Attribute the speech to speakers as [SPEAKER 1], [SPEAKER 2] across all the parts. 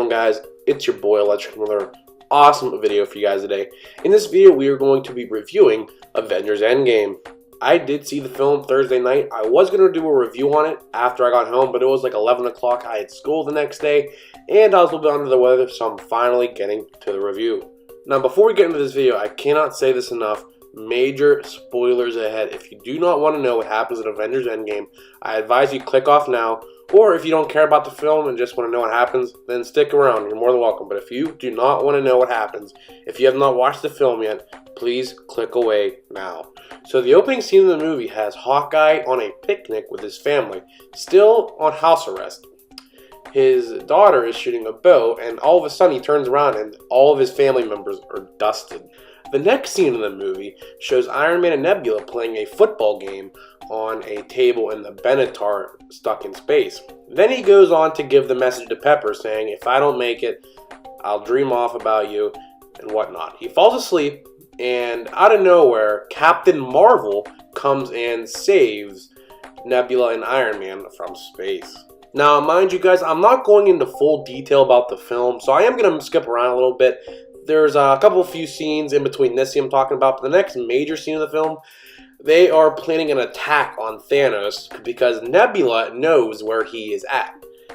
[SPEAKER 1] on, guys? It's your boy Electrix with another awesome video for you guys today. In this video, we are going to be reviewing Avengers Endgame. I did see the film Thursday night. I was going to do a review on it after I got home, but it was like 11 o'clock. I had school the next day, and I was a little bit under the weather, so I'm finally getting to the review. Now, before we get into this video, I cannot say this enough. Major spoilers ahead. If you do not want to know what happens in Avengers Endgame, I advise you click off now. Or if you don't care about the film and just want to know what happens, then stick around. You're more than welcome. But if you do not want to know what happens, if you have not watched the film yet, please click away now. So the opening scene of the movie has Hawkeye on a picnic with his family, still on house arrest. His daughter is shooting a bow, and all of a sudden he turns around and all of his family members are dusted. The next scene in the movie shows Iron Man and Nebula playing a football game on a table in the Benatar stuck in space. Then he goes on to give the message to Pepper saying, if I don't make it, I'll dream off about you and whatnot. He falls asleep, and out of nowhere, Captain Marvel comes and saves Nebula and Iron Man from space. Now, mind you guys, I'm not going into full detail about the film, so I am going to skip around a little bit. There's a few scenes in between this scene I'm talking about, but the next major scene of the film, they are planning an attack on Thanos because Nebula knows where he is at.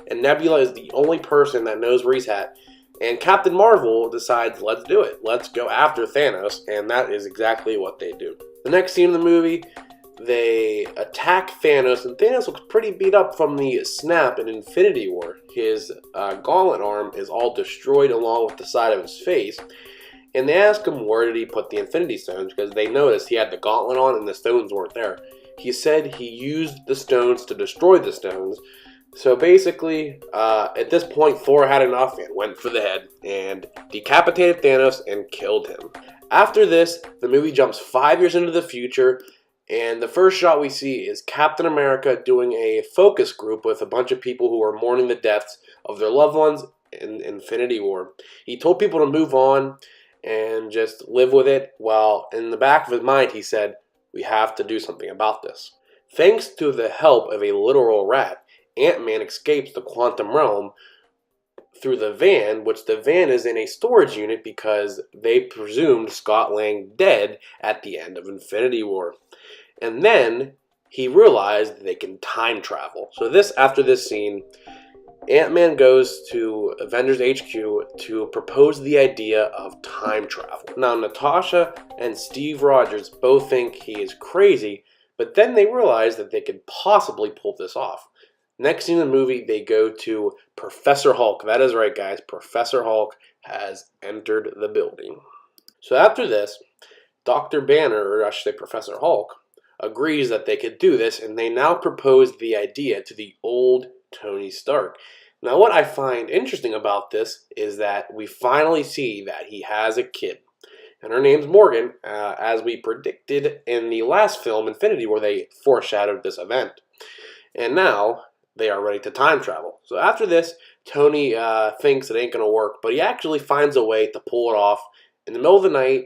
[SPEAKER 1] And Nebula is the only person that knows where he's at. And Captain Marvel decides, let's do it. Let's go after Thanos, and that is exactly what they do. The next scene in the movie, they attack Thanos, and Thanos looks pretty beat up from the snap in Infinity War. His gauntlet arm is all destroyed along with the side of his face. And they ask him where did he put the Infinity Stones because they noticed he had the gauntlet on and the stones weren't there. He said he used the stones to destroy the stones. So basically, at this point, Thor had enough and went for the head and decapitated Thanos and killed him. After this, the movie jumps 5 years into the future. And the first shot we see is Captain America doing a focus group with a bunch of people who are mourning the deaths of their loved ones in Infinity War. He told people to move on and just live with it, while in the back of his mind he said, we have to do something about this. Thanks to the help of a literal rat, Ant-Man escapes the quantum realm through the van, which the van is in a storage unit because they presumed Scott Lang dead at the end of Infinity War. And then he realized they can time travel. So after this scene, Ant-Man goes to Avengers HQ to propose the idea of time travel. Now, Natasha and Steve Rogers both think he is crazy, but then they realize that they could possibly pull this off. Next scene in the movie, they go to Professor Hulk. That is right, guys. Professor Hulk has entered the building. So after this, Dr. Banner, or I should say Professor Hulk, agrees that they could do this, and they now propose the idea to the old Tony Stark. Now, what I find interesting about this is that we finally see that he has a kid. And her name's Morgan, as we predicted in the last film, Infinity, where they foreshadowed this event. And now they are ready to time travel. So after this, Tony thinks it ain't going to work, but he actually finds a way to pull it off in the middle of the night,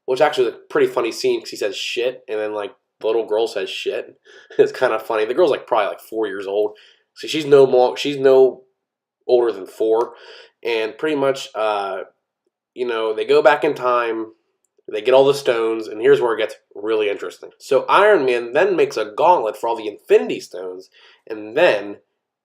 [SPEAKER 1] which actually is a pretty funny scene because he says shit, and then like the little girl says shit. It's kind of funny. The girl's like probably like 4 years old, so she's no older than 4, and pretty much, they go back in time. They get all the stones, and here's where it gets really interesting. So Iron Man then makes a gauntlet for all the Infinity Stones, and then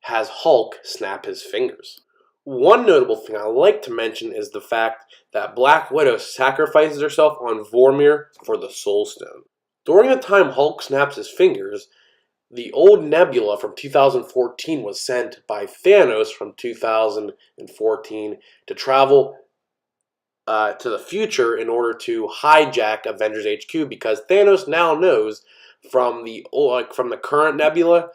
[SPEAKER 1] has Hulk snap his fingers. One notable thing I like to mention is the fact that Black Widow sacrifices herself on Vormir for the Soul Stone. During the time Hulk snaps his fingers, the old Nebula from 2014 was sent by Thanos from 2014 to travel to the future in order to hijack Avengers HQ because Thanos now knows from the current Nebula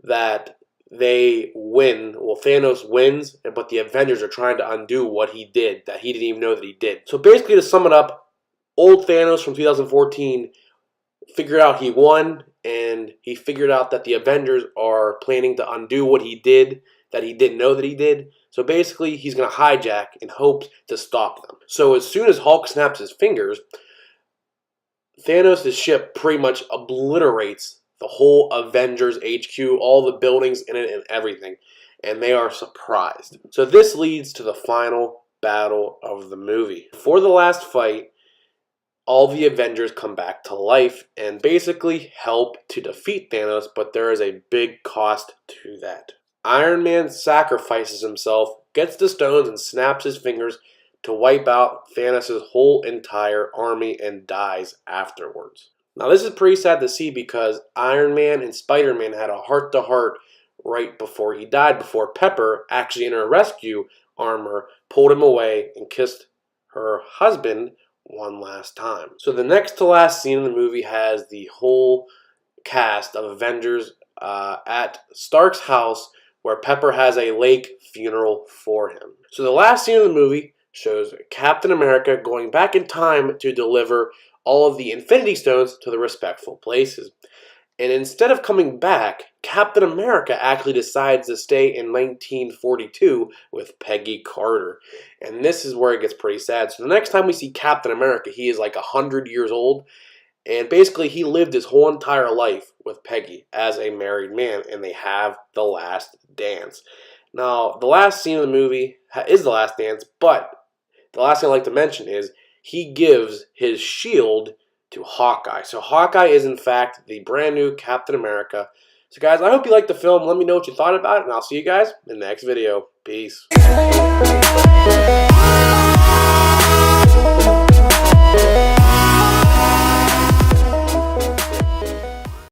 [SPEAKER 1] that they win. Well, Thanos wins, but the Avengers are trying to undo what he did that he didn't even know that he did. So basically, to sum it up, old Thanos from 2014 figured out he won, and he figured out that the Avengers are planning to undo what he did that he didn't know that he did. So basically, he's going to hijack in hopes to stop them. So as soon as Hulk snaps his fingers, Thanos' ship pretty much obliterates the whole Avengers HQ, all the buildings in it and everything. and they are surprised. So this leads to the final battle of the movie. For the last fight, all the Avengers come back to life and basically help to defeat Thanos, but there is a big cost to that. Iron Man sacrifices himself, gets the stones, and snaps his fingers to wipe out Thanos' whole entire army and dies afterwards. Now this is pretty sad to see because Iron Man and Spider-Man had a heart-to-heart right before he died, before Pepper, actually in her rescue armor, pulled him away and kissed her husband one last time. So the next to last scene in the movie has the whole cast of Avengers at Stark's house, where Pepper has a lake funeral for him. So the last scene of the movie shows Captain America going back in time to deliver all of the Infinity Stones to the respectful places. And instead of coming back, Captain America actually decides to stay in 1942 with Peggy Carter. And this is where it gets pretty sad. So the next time we see Captain America, he is like 100 years old. And basically, he lived his whole entire life with Peggy as a married man. And they have the last dance. Now, the last scene of the movie is the last dance. But the last thing I'd like to mention is he gives his shield to Hawkeye. So Hawkeye is in fact the brand new Captain America. So guys, I hope you liked the film. Let me know what you thought about it, and I'll see you guys in the next video. Peace.